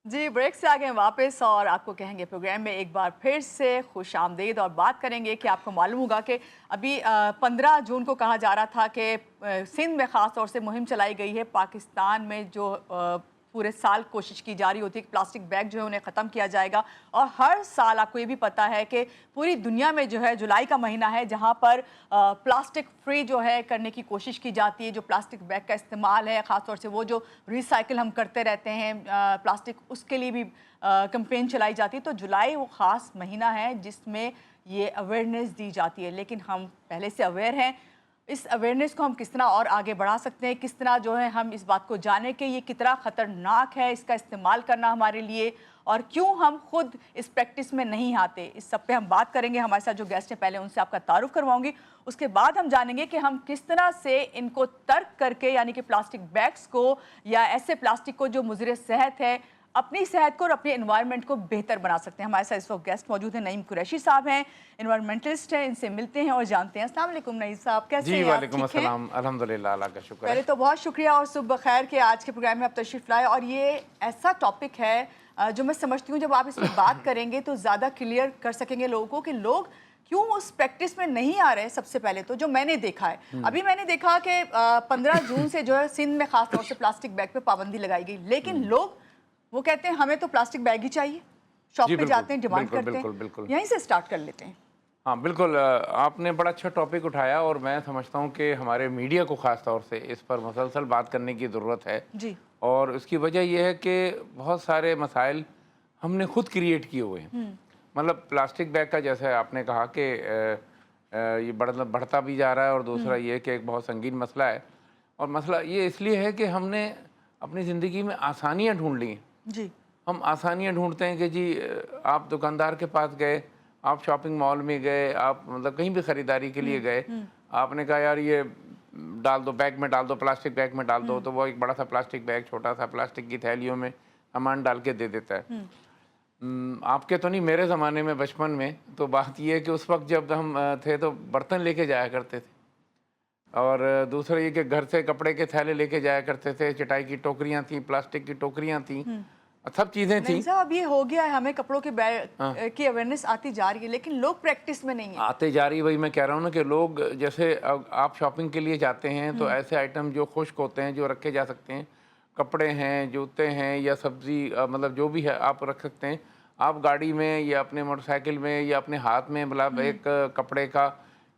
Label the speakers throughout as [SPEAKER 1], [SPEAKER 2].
[SPEAKER 1] जी, break से आ गए हैं वापस और आपको कहेंगे प्रोग्राम में एक बार फिर से खुश आमदीद और बात करेंगे कि आपको मालूम होगा कि अभी 15 जून को कहा जा रहा था कि सिंध में ख़ास तौर से मुहिम चलाई गई है। पाकिस्तान में जो पूरे साल कोशिश की जा रही होती है कि प्लास्टिक बैग जो है उन्हें ख़त्म किया जाएगा, और हर साल आपको ये भी पता है कि पूरी दुनिया में जो है जुलाई का महीना है जहाँ पर प्लास्टिक फ्री जो है करने की कोशिश की जाती है। जो प्लास्टिक बैग का इस्तेमाल है, ख़ास तौर से वो जो रिसाइकिल हम करते रहते हैं प्लास्टिक, उसके लिए भी कैंपेन चलाई जाती है। तो जुलाई वो ख़ास महीना है जिसमें ये अवेयरनेस दी जाती है, लेकिन हम पहले से अवेयर हैं। इस अवेयरनेस को हम किस तरह और आगे बढ़ा सकते हैं, किस तरह जो है हम इस बात को जानें कि ये कितना ख़तरनाक है इसका इस्तेमाल करना हमारे लिए, और क्यों हम खुद इस प्रैक्टिस में नहीं आते, इस सब पे हम बात करेंगे। हमारे साथ जो गेस्ट हैं, पहले उनसे आपका तारुफ करवाऊंगी, उसके बाद हम जानेंगे कि हम किस तरह से इनको तर्क करके, यानी कि प्लास्टिक बैग्स को या ऐसे प्लास्टिक को जो मुज़र सेहत है, अपनी सेहत को और अपने एनवायरनमेंट को बेहतर बना सकते हैं। हमारे साथ इस वक्त गेस्ट मौजूद हैं। नईम कुरैशी साहब हैं, एनवायरमेंटलिस्ट हैं, इनसे मिलते हैं और जानते हैं। अस्सलाम वालेकुम नईम साहब, कैसे हैं आप?
[SPEAKER 2] वालेकुम अस्सलाम, अल्हम्दुलिल्लाह, अल्लाह का शुक्र है।
[SPEAKER 1] पहले तो बहुत शुक्रिया और सुबह खैर कि आज के प्रोग्राम में आप तशरीफ़ लाए। और ये ऐसा टॉपिक है जो मैं समझती हूँ जब आप इस पर बात करेंगे तो ज़्यादा क्लियर कर सकेंगे लोगों को कि लोग क्यों उस प्रैक्टिस में नहीं आ रहे। सबसे पहले तो जो मैंने देखा है, अभी मैंने देखा कि 15 जून से जो है सिंध में ख़ास तौर से प्लास्टिक बैग पे पाबंदी लगाई गई, लेकिन लोग वो कहते हैं हमें तो प्लास्टिक बैग ही चाहिए। शॉप पे जाते हैं, डिमांड करते हैं। यहीं से स्टार्ट कर लेते हैं।
[SPEAKER 2] हाँ बिल्कुल, आपने बड़ा अच्छा टॉपिक उठाया और मैं समझता हूँ कि हमारे मीडिया को ख़ास तौर से इस पर मुसलसल बात करने की ज़रूरत है
[SPEAKER 1] जी।
[SPEAKER 2] और उसकी वजह यह है कि बहुत सारे मसाइल हमने खुद क्रिएट किए हुए हैं। मतलब प्लास्टिक बैग का, जैसे आपने कहा कि ये बढ़ता भी जा रहा है, और दूसरा ये कि एक बहुत संगीन मसला है। और मसला ये इसलिए है कि हमने अपनी ज़िंदगी में आसानियाँ ढूंढ ली हैं।
[SPEAKER 1] जी।
[SPEAKER 2] हम आसानियाँ ढूंढते हैं कि जी आप दुकानदार के पास गए, आप शॉपिंग मॉल में गए, आप मतलब कहीं भी ख़रीदारी के लिए गए, आपने कहा यार ये डाल दो, बैग में डाल दो, प्लास्टिक बैग में डाल दो, तो वो एक बड़ा सा प्लास्टिक बैग छोटा सा प्लास्टिक की थैलियों में सामान डाल के दे देता है। आपके तो नहीं, मेरे ज़माने में बचपन में तो बात ये है कि उस वक्त जब हम थे तो बर्तन लेके जाया करते थे, और दूसरा ये कि घर से कपड़े के थैले लेके जाया करते थे, चटाई की टोकरियाँ थी, प्लास्टिक की टोकरियाँ थी, सब चीज़ें थी।
[SPEAKER 1] अब ये हो गया है, हमें कपड़ों के बैग की अवेयरनेस आती जा रही है, लेकिन लोग प्रैक्टिस में नहीं है।
[SPEAKER 2] आते जा रही, वही मैं कह रहा हूँ ना कि लोग, जैसे आप शॉपिंग के लिए जाते हैं तो ऐसे आइटम जो खुश्क होते हैं, जो रखे जा सकते हैं, कपड़े हैं, जूते हैं या सब्ज़ी, मतलब जो भी है आप रख सकते हैं। आप गाड़ी में या अपने मोटरसाइकिल में या अपने हाथ में मतलब एक कपड़े का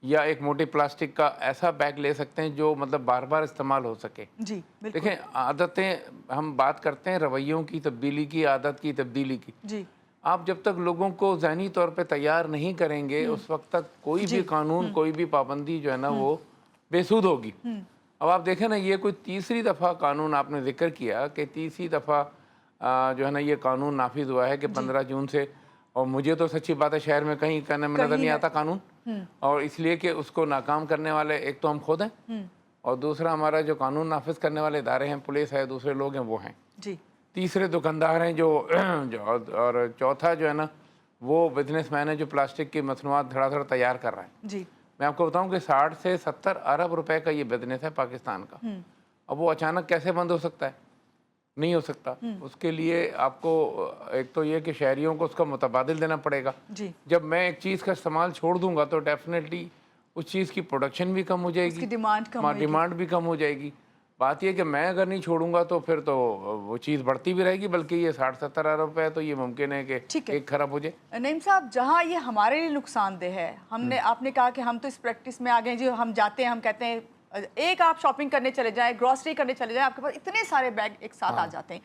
[SPEAKER 2] या एक मोटी प्लास्टिक का ऐसा बैग ले सकते हैं जो मतलब बार बार इस्तेमाल हो सके।
[SPEAKER 1] जी बिल्कुल।
[SPEAKER 2] देखें, आदतें, हम बात करते हैं रवैयों की तब्दीली की, आदत की तब्दीली की।
[SPEAKER 1] जी।
[SPEAKER 2] आप जब तक लोगों को ज़हनी तौर पे तैयार नहीं करेंगे, उस वक्त तक कोई भी कानून, कोई भी पाबंदी जो है ना वो बेसूद होगी। अब आप देखें ना, ये कोई तीसरी दफ़ा कानून आपने जिक्र किया कि तीसरी दफ़ा जो है ना ये कानून नाफिज हुआ है कि 15 जून से, और मुझे तो सच्ची बात है शहर में कहीं करने में नज़र नहीं आता कानून, और इसलिए कि उसको नाकाम करने वाले एक तो हम खुद हैं, और दूसरा हमारा जो कानून नाफिज करने वाले इदारे हैं, पुलिस है, दूसरे लोग हैं वो हैं
[SPEAKER 1] जी,
[SPEAKER 2] तीसरे दुकानदार हैं जो और चौथा जो है ना वो बिजनेसमैन है जो प्लास्टिक की मसनूआत धड़ाधड़ तैयार कर रहा है।
[SPEAKER 1] जी।
[SPEAKER 2] मैं आपको बताऊं कि 60 से 70 अरब रुपए का ये बिजनेस है पाकिस्तान का। अब वो अचानक कैसे बंद हो सकता है? नहीं हो सकता। उसके लिए आपको एक तो ये कि शहरियों को उसका मुतबादिल देना पड़ेगा।
[SPEAKER 1] जी।
[SPEAKER 2] जब मैं एक चीज़ का इस्तेमाल छोड़ दूंगा तो डेफिनेटली उस चीज़ की प्रोडक्शन भी कम हो जाएगी, डिमांड भी कम हो जाएगी। बात ये कि मैं अगर नहीं छोड़ूंगा तो फिर तो वो चीज़ बढ़ती भी रहेगी, बल्कि ये 60-70 अरब रुपए तो ये मुमकिन है कि एक खराब हो जाए।
[SPEAKER 1] नईम साहब, जहाँ ये हमारे लिए नुकसानदेह है, हमने आपने कहा कि हम तो इस प्रैक्टिस में आ गए जी, हम जाते हैं, हम कहते हैं एक आप शॉपिंग करने चले जाएं, ग्रॉसरी करने चले जाएं, आपके पास इतने सारे बैग एक साथ आ जाते हैं।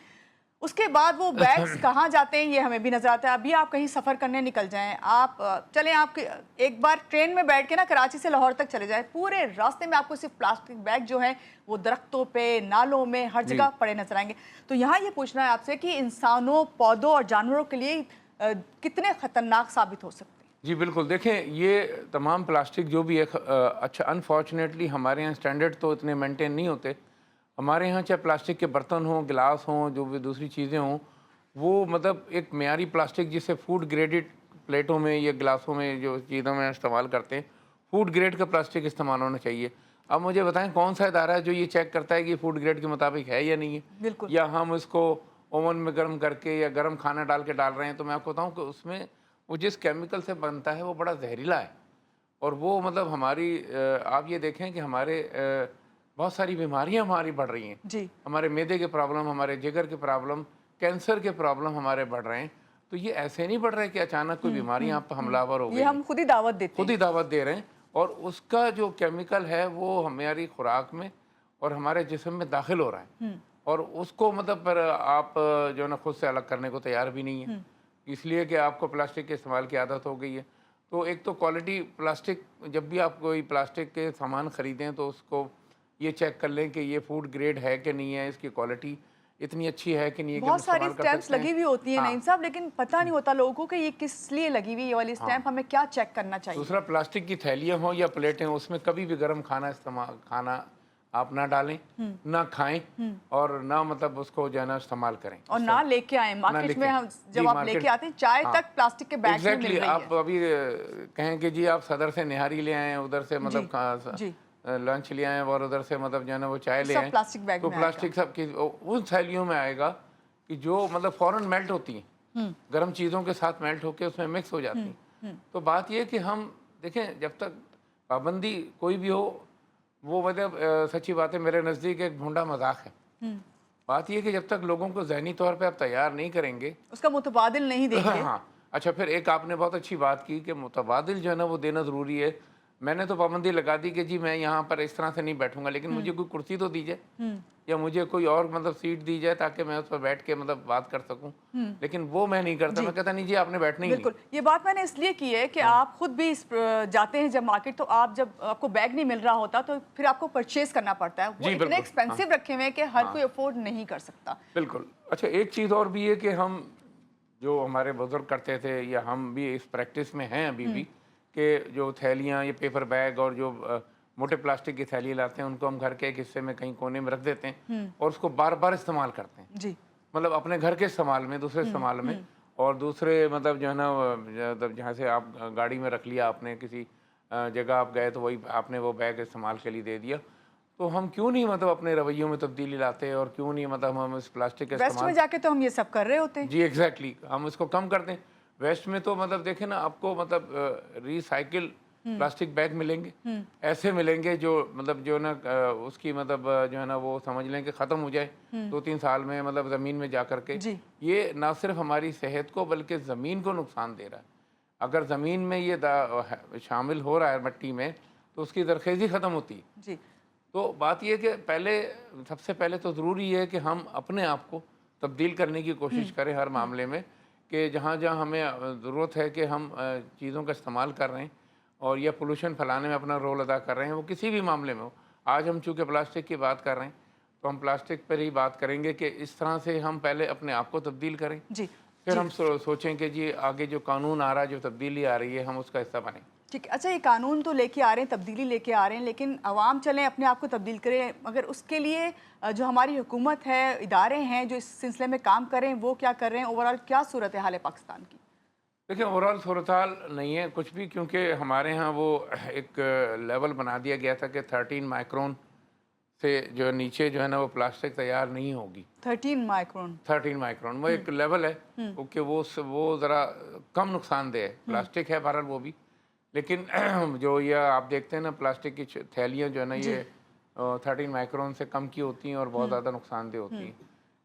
[SPEAKER 1] उसके बाद वो बैग्स कहाँ जाते हैं ये हमें भी नजर आता है। अभी आप कहीं सफ़र करने निकल जाएं, आप चलें, आप एक बार ट्रेन में बैठ के ना कराची से लाहौर तक चले जाएं, पूरे रास्ते में आपको सिर्फ प्लास्टिक बैग जो हैं वो दरख्तों पे, नालों में, हर जगह पड़े नजर आएंगे। तो यहाँ ये पूछना है आपसे कि इंसानों, पौधों और जानवरों के लिए कितने ख़तरनाक साबित हो सकते हैं?
[SPEAKER 2] जी बिल्कुल, देखें ये तमाम प्लास्टिक जो भी है, अच्छा अनफॉर्चुनेटली हमारे यहाँ स्टैंडर्ड तो इतने मेंटेन नहीं होते। हमारे यहाँ चाहे प्लास्टिक के बर्तन हों, गिलास हों, जो भी दूसरी चीज़ें हों, वो मतलब एक मेयारी प्लास्टिक जिसे फूड ग्रेडेड प्लेटों में या गिलासों में जो चीज़ों में इस्तेमाल करते हैं, फूड ग्रेड का प्लास्टिक इस्तेमाल होना चाहिए। अब मुझे बताएं कौन सा इदारा है जो ये चेक करता है कि फूड ग्रेड के मुताबिक है या नहीं है,
[SPEAKER 1] बिल्कुल।
[SPEAKER 2] या हम इसको اوون میں گرم کر کے یا گرم کھانا ڈال کے ڈال رہے ہیں، تو میں آپ کو بتاؤں کہ اس میں وہ جس کیمیکل سے بنتا ہے وہ بڑا زہریلا ہے، اور وہ مطلب ہماری آپ یہ دیکھیں کہ ہمارے بہت ساری بیماریاں ہماری بڑھ رہی ہیں،
[SPEAKER 1] جی
[SPEAKER 2] ہمارے معدے کے پرابلم، ہمارے جگر کے پرابلم، کینسر کے پرابلم ہمارے بڑھ رہے ہیں. تو یہ ایسے نہیں بڑھ رہے کہ اچانک کوئی بیماریاں آپ پہ حملہ آور ہو گئی،
[SPEAKER 1] یہ ہم خود ہی دعوت دیتے
[SPEAKER 2] خود
[SPEAKER 1] ہیں.
[SPEAKER 2] ہی دعوت دے رہے ہیں، اور اس کا جو کیمیکل ہے وہ ہماری خوراک میں اور ہمارے جسم میں داخل ہو رہا ہے، اور اس کو مطلب پر آپ جو ہے نا خود سے الگ کرنے کو تیار بھی نہیں ہے، اس لیے کہ آپ کو پلاسٹک کے استعمال کی عادت ہو گئی ہے. تو ایک تو کوالٹی پلاسٹک، جب بھی آپ کوئی پلاسٹک کے سامان خریدیں تو اس کو یہ چیک کر لیں کہ یہ فوڈ گریڈ ہے کہ نہیں ہے، اس کی کوالٹی اتنی اچھی ہے کہ نہیں ہے کہ ہم
[SPEAKER 1] بہت ساری
[SPEAKER 2] استعمال کر
[SPEAKER 1] اسٹیمپس
[SPEAKER 2] سکتے ہیں.
[SPEAKER 1] لگی ہوئی ہوتی ہیں نعیم صاحب، لیکن پتہ نہیں ہوتا لوگوں کو کہ یہ کس لیے لگی ہوئی، یہ والی اسٹیمپ ہمیں کیا چیک کرنا چاہیے.
[SPEAKER 2] دوسرا، پلاسٹک کی تھیلیاں ہوں یا پلیٹیں ہوں، اس میں کبھی بھی گرم کھانا آپ نہ ڈالیں، نہ کھائیں، اور نہ مطلب اس کو جو ہے نا استعمال کریں،
[SPEAKER 1] اور نہ لے کے آئیں مارکیٹ میں. ہم جب آپ لے کے آتے ہیں چائے تک پلاسٹک کے بیگ میں مل رہی ہے.
[SPEAKER 2] آپ ابھی کہیں کہ جی آپ صدر سے نہاری لے آئیں، ادھر سے مطلب
[SPEAKER 1] جی
[SPEAKER 2] لنچ لے آئیں، اور ادھر سے مطلب جو ہے نا وہ چائے لے
[SPEAKER 1] سب
[SPEAKER 2] آئیں،
[SPEAKER 1] پلاسٹک بیگ
[SPEAKER 2] تو
[SPEAKER 1] میں
[SPEAKER 2] پلاسٹک سب کی ان تھیلیوں میں آئے گا کہ جو مطلب فوراً میلٹ ہوتی ہیں، گرم چیزوں کے ساتھ میلٹ ہو کے اس میں مکس ہو جاتی ہیں. تو بات یہ کہ ہم دیکھیں، جب تک پابندی کوئی بھی ہو، وہ مطلب سچی بات ہے میرے نزدیک ایک بھونڈا مذاق ہے. بات یہ کہ جب تک لوگوں کو ذہنی طور پہ آپ تیار نہیں کریں گے،
[SPEAKER 1] اس کا متبادل نہیں دیں گے.
[SPEAKER 2] ہاں اچھا، پھر ایک آپ نے بہت اچھی بات کی کہ متبادل جو ہے نا وہ دینا ضروری ہے. میں نے تو پابندی لگا دی کہ جی میں یہاں پر اس طرح سے نہیں بیٹھوں گا، لیکن مجھے کوئی کرسی تو دیجیے، یا مجھے کوئی اور مطلب سیٹ دی جائے تاکہ میں اس پر بیٹھ کے مطلب بات کر سکوں. لیکن وہ میں نہیں کرتا، میں کہتا نہیں جی آپ نے بیٹھنا ہی نہیں.
[SPEAKER 1] بالکل، یہ بات میں نے اس لیے کی ہے کہ آپ خود بھی جاتے ہیں جب مارکیٹ، تو آپ جب آپ کو بیگ نہیں مل رہا ہوتا تو پھر آپ کو پرچیز کرنا پڑتا ہے. وہ اتنے ایکسپینسو رکھے ہوئے ہیں کہ ہر کوئی افورڈ نہیں کر سکتا.
[SPEAKER 2] بالکل. اچھا، ایک چیز اور بھی ہے کہ ہم جو ہمارے بزرگ کرتے تھے، یا ہم بھی اس پریکٹس میں ہیں ابھی بھی، کہ جو تھیلیاں، یہ پیپر بیگ اور جو موٹے پلاسٹک کی تھیلی لاتے ہیں، ان کو ہم گھر کے ایک حصے میں کہیں کونے میں رکھ دیتے ہیں اور اس کو بار بار استعمال کرتے ہیں.
[SPEAKER 1] جی
[SPEAKER 2] مطلب اپنے گھر کے استعمال میں، دوسرے استعمال میں، اور دوسرے مطلب جو ہے نا جہاں سے آپ گاڑی میں رکھ لیا، آپ نے کسی جگہ آپ گئے تو وہی آپ نے وہ بیگ استعمال کے لیے دے دیا. تو ہم کیوں نہیں مطلب اپنے رویوں میں تبدیلی لاتے، اور کیوں نہیں مطلب ہم اس پلاسٹک کے
[SPEAKER 1] ویسٹ میں جا کے تو ہم یہ سب کر رہے ہوتے ہیں.
[SPEAKER 2] جی ایگزیکٹلی، ہم اس کو کم کر دیں. ویسٹ میں تو مطلب دیکھیں نا، آپ کو مطلب ریسائکل پلاسٹک بیگ ملیں گے، ایسے ملیں گے جو مطلب جو نا اس کی مطلب جو ہے نا وہ سمجھ لیں کہ ختم ہو جائے 2-3 سال میں، مطلب زمین میں جا کر کے. یہ نہ صرف ہماری صحت کو بلکہ زمین کو نقصان دے رہا ہے. اگر زمین میں یہ شامل ہو رہا ہے مٹی میں، تو اس کی زرخیزی ختم ہوتی ہے.
[SPEAKER 1] جی
[SPEAKER 2] تو بات یہ کہ سب سے پہلے تو ضروری ہے کہ ہم اپنے آپ کو تبدیل کرنے کی کوشش کریں ہر معاملے میں، کہ جہاں جہاں ہمیں ضرورت ہے کہ ہم چیزوں کا استعمال کر رہے ہیں اور یہ پولوشن پھیلانے میں اپنا رول ادا کر رہے ہیں، وہ کسی بھی معاملے میں ہو. آج ہم چونکہ پلاسٹک کی بات کر رہے ہیں تو ہم پلاسٹک پر ہی بات کریں گے کہ اس طرح سے ہم پہلے اپنے آپ کو تبدیل کریں، پھر ہم سوچیں کہ جی آگے جو قانون آ رہا ہے، جو تبدیلی آ رہی ہے، ہم اس کا حصہ بنیں.
[SPEAKER 1] ٹھیک ہے. اچھا، یہ قانون تو لے کے آ رہے ہیں، تبدیلی لے کے آ رہے ہیں، لیکن عوام چلیں اپنے آپ کو تبدیل کریں، مگر اس کے لیے جو ہماری حکومت ہے، ادارے ہیں جو اس سلسلے میں کام کر رہے ہیں، وہ کیا کر رہے ہیں؟ اوورآل کیا صورتحال ہے پاکستان کی؟
[SPEAKER 2] دیکھیں، اوورآل صورتحال نہیں ہے کچھ بھی، کیونکہ ہمارے ہاں وہ ایک لیول بنا دیا گیا تھا کہ 13 مائکرون سے جو نیچے جو ہے نا وہ پلاسٹک تیار نہیں ہوگی.
[SPEAKER 1] 13 مائکرون
[SPEAKER 2] وہ ایک لیول ہے، کیونکہ وہ ذرا کم نقصان دہ ہے. پلاسٹک ہے بہرحال وہ بھی، لیکن جو یہ آپ دیکھتے ہیں نا پلاسٹک کی تھیلیاں جو ہے نا یہ 13 مائکرون سے کم کی ہوتی ہیں اور بہت زیادہ نقصان دہ ہوتی ہیں.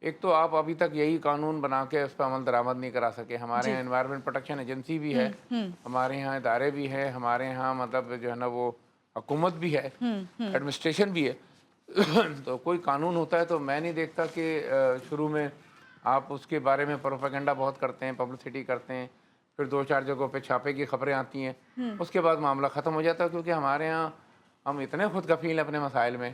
[SPEAKER 2] ایک تو آپ ابھی تک یہی قانون بنا کے اس پہ عمل درآمد نہیں کرا سکے. ہمارے یہاں انوائرمنٹ پروٹیکشن ایجنسی بھی ہے، ہمارے یہاں ادارے بھی ہیں، ہمارے یہاں مطلب جو ہے نا وہ حکومت بھی ہے، ایڈمنسٹریشن بھی ہے. تو کوئی قانون ہوتا ہے تو میں نہیں دیکھتا کہ شروع میں آپ اس کے بارے میں پروپیگنڈا بہت کرتے ہیں، پبلسٹی کرتے ہیں، پھر 2-4 جگہوں پہ چھاپے کی خبریں آتی ہیں، اس کے بعد معاملہ ختم ہو جاتا ہے. کیونکہ ہمارے ہاں ہم اتنے خود کفیل ہیں اپنے مسائل میں،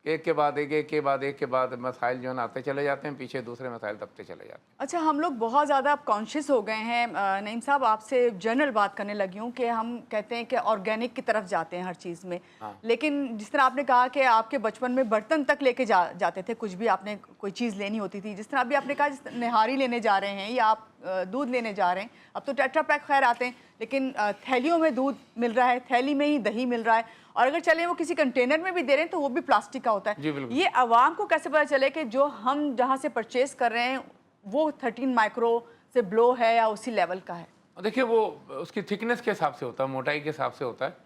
[SPEAKER 2] ایک کے بعد ایک مسائل جو ہے نا آتے چلے جاتے ہیں، پیچھے دوسرے مسائل دبتے چلے جاتے ہیں.
[SPEAKER 1] اچھا، ہم لوگ بہت زیادہ اب کانشیس ہو گئے ہیں. نعیم صاحب، آپ سے جنرل بات کرنے لگی ہوں کہ ہم کہتے ہیں کہ آرگینک کی طرف جاتے ہیں ہر چیز میں، لیکن جس طرح آپ نے کہا کہ آپ کے بچپن میں برتن تک لے کے جاتے تھے، کچھ بھی آپ نے کوئی چیز لینی ہوتی تھی، جس طرح ابھی آپ نے کہا نہاری لینے جا رہے ہیں یا آپ دودھ لینے جا رہے ہیں، اب تو ٹیٹرا پیک خیر آتے ہیں، لیکن تھیلیوں میں دودھ مل رہا ہے، تھیلی میں ہی دہی مل رہا ہے، اور اگر چلیں وہ کسی کنٹینر میں بھی دے رہے ہیں تو وہ بھی پلاسٹک کا ہوتا ہے. یہ عوام کو کیسے پتہ چلے کہ جو ہم جہاں سے پرچیز کر رہے ہیں वो 13 माइक्रो से ब्लो है या उसी लेवल का है?
[SPEAKER 2] देखिए वो उसकी थिकनेस के हिसाब से होता है, मोटाई के हिसाब से होता है।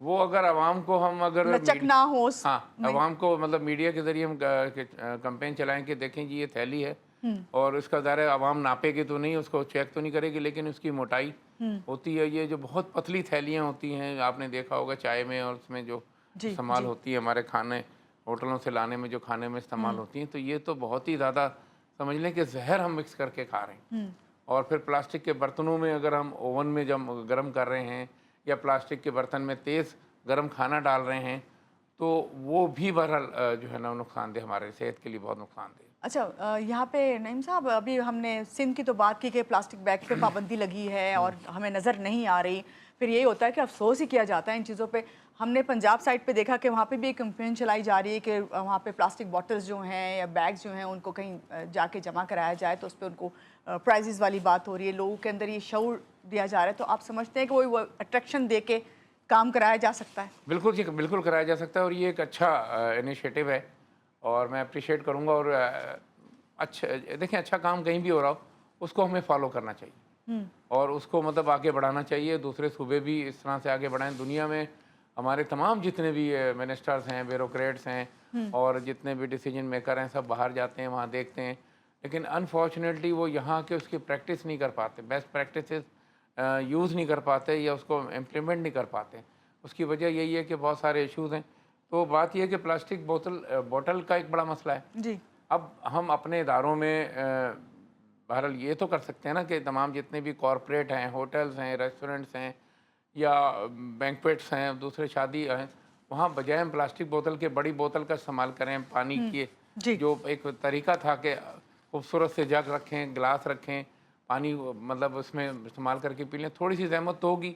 [SPEAKER 2] वो अगर आवाम को हम अगर
[SPEAKER 1] लचक ना हो उस
[SPEAKER 2] हाँ, आवाम को मतलब मीडिया के ज़रिए हम कैंपेन चलाएं कि देखें जी ये थैली है और इसका ज़ाहिर आवाम नापेगी तो नहीं, उसको चेक तो नहीं करेगी, लेकिन उसकी मोटाई होती है। ये जो बहुत पतली थैलियाँ होती हैं, आपने देखा होगा चाय में और उसमें जो इस्तेमाल होती है, हमारे खाने होटलों से लाने में जो खाने में इस्तेमाल होती हैं, तो ये तो बहुत ही ज़्यादा समझ लें कि जहर हम मिक्स करके खा रहे हैं। और फिर प्लास्टिक के बर्तनों में अगर हम ओवन में जब गर्म कर रहे हैं या प्लास्टिक के बर्तन में तेज़ गर्म खाना डाल रहे हैं, तो वो भी बहरहाल जो है ना नुकसानदेह, हमारे सेहत के लिए बहुत नुकसानदेह।
[SPEAKER 1] अच्छा, यहाँ पे नईम साहब, अभी हमने सिंध की तो बात की कि प्लास्टिक बैग पे पाबंदी लगी है और हमें नज़र नहीं आ रही। फिर यही होता है कि अफसोस ही किया जाता है इन चीज़ों पे। हमने पंजाब साइड पे देखा कि वहाँ पे भी एक कैंपेन चलाई जा रही है कि वहाँ पे प्लास्टिक बॉटल्स जो हैं या बैग्स जो हैं उनको कहीं जाके जमा कराया जाए, तो उस पर उनको प्राइजेज़ वाली बात हो रही है, लोगों के अंदर ये शऊर दिया जा रहा है। तो आप समझते हैं कि वो अट्रैक्शन दे के काम कराया जा सकता है?
[SPEAKER 2] बिल्कुल जी, बिल्कुल कराया जा सकता है और ये एक अच्छा इनिशिएटिव है और मैं अप्रिशिएट करूँगा। और अच्छा देखें, अच्छा काम कहीं भी हो रहा हो उसको हमें फॉलो करना चाहिए और उसको मतलब आगे बढ़ाना चाहिए। दूसरे सूबे भी इस तरह से आगे बढ़ाएं। दुनिया में हमारे तमाम जितने भी मिनिस्टर्स हैं, ब्यूरोक्रेट्स हैं और जितने भी डिसीजन मेकर हैं, सब बाहर जाते हैं, वहाँ देखते हैं, लेकिन अनफॉर्चुनेटली वो यहाँ के उसकी प्रैक्टिस नहीं कर पाते, बेस्ट प्रैक्टिसेस यूज़ नहीं कर पाते या उसको इम्प्लीमेंट नहीं कर पाते। उसकी वजह यही है कि बहुत सारे इश्यूज़ हैं। तो बात यह है कि प्लास्टिक बोतल का एक बड़ा मसला है
[SPEAKER 1] जी।
[SPEAKER 2] अब हम अपने इदारों में बहरहाल ये तो कर सकते हैं ना कि तमाम जितने भी कॉरपोरेट हैं, होटल्स हैं, रेस्टोरेंट्स हैं या बैंक्वेट्स हैं, दूसरे शादी हैं, वहाँ बजाय हम प्लास्टिक बोतल के बड़ी बोतल का इस्तेमाल करें। पानी की जो एक तरीका था कि खूबसूरत से जग रखें, गिलास रखें, पानी मतलब उसमें इस्तेमाल करके पी लें, थोड़ी सी ज़हमत तो होगी।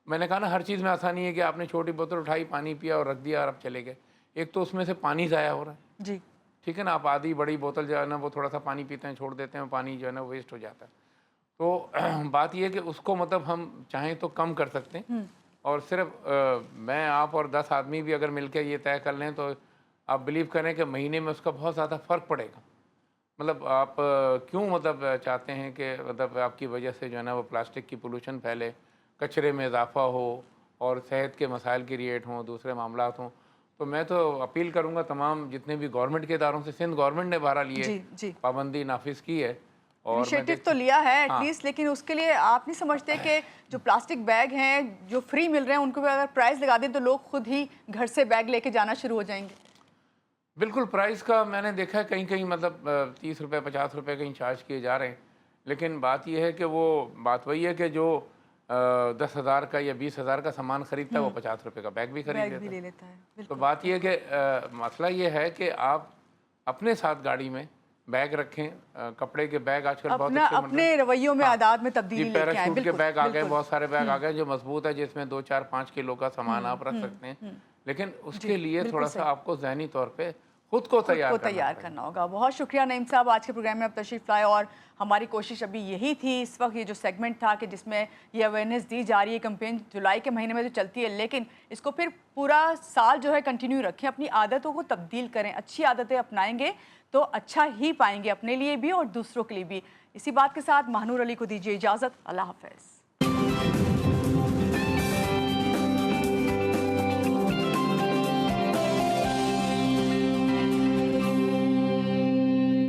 [SPEAKER 2] मैंने कहा ना, हर चीज़ में आसानी है कि आपने छोटी बोतल उठाई, पानी पिया और रख दिया और आप चले गए। एक तो उसमें से पानी ज़ाया हो रहा है
[SPEAKER 1] जी,
[SPEAKER 2] ठीक है ना। आप आधी बड़ी बोतल जो है ना वो थोड़ा सा पानी पीते हैं, छोड़ देते हैं, पानी जो है ना वेस्ट हो जाता है। तो बात ये है कि उसको मतलब हम चाहें तो कम कर सकते हैं और सिर्फ मैं, आप और 10 आदमी भी अगर मिलकर ये तय कर लें तो आप बिलीव करें कि महीने में उसका बहुत ज़्यादा फ़र्क पड़ेगा। मतलब आप क्यों मतलब चाहते हैं कि मतलब आपकी वजह से जो है ना वो प्लास्टिक की पोल्यूशन फैले, कचरे में इजाफा हो और सेहत के मसाइल क्रिएट हों, दूसरे मामलात हों। तो मैं तो अपील करूंगा तमाम जितने भी गवर्नमेंट के इदारों से, सिंध गवर्नमेंट ने बहरहाल ये पाबंदी नाफिज की है और
[SPEAKER 1] इनिशिएटिव तो लिया है एटलीस्ट, लेकिन उसके लिए आप नहीं समझते कि जो प्लास्टिक बैग हैं जो फ्री मिल रहे हैं उनको भी अगर प्राइस लगा दें तो लोग खुद ही घर से बैग लेके जाना शुरू हो जाएंगे?
[SPEAKER 2] बिल्कुल, प्राइस का मैंने देखा है कहीं कहीं मतलब 30 रुपये 50 रुपये कहीं चार्ज किए जा रहे हैं, लेकिन बात यह है कि वो बात वही है कि जो 10,000 का या 20,000 का सामान खरीदता है वो 50 रुपये का बैग भी खरीद लेता है। तो बात यह है कि मसला ये है कि आप अपने साथ गाड़ी में बैग रखें, कपड़े के बैग आजकल बहुत अच्छे
[SPEAKER 1] अपने रवैयों में आदात में तब्दीली लेके आए।
[SPEAKER 2] पैराशूट के बैग आ गए, बहुत सारे बैग आ गए जो मजबूत है, जिसमें 2, 4, 5 किलो का सामान आप रख सकते हैं, लेकिन उसके लिए थोड़ा सा आपको ज़हनी तौर पे खुद को तैयार
[SPEAKER 1] करना होगा। बहुत शुक्रिया नईम साहब, आज के प्रोग्राम में आप तशरीफ लाए और हमारी कोशिश अभी यही थी इस वक्त, ये जो सेगमेंट था कि जिसमें ये अवेयरनेस दी जा रही है, कैंपेन जुलाई के महीने में तो चलती है, लेकिन इसको फिर पूरा साल जो है कंटिन्यू रखें, अपनी आदतों को तब्दील करें, अच्छी आदतें अपनाएंगे तो अच्छा ही पाएंगे अपने लिए भी और दूसरों के लिए भी। इसी बात के साथ महानूर अली को दीजिए इजाज़त। अल्लाह हाफ़िज़।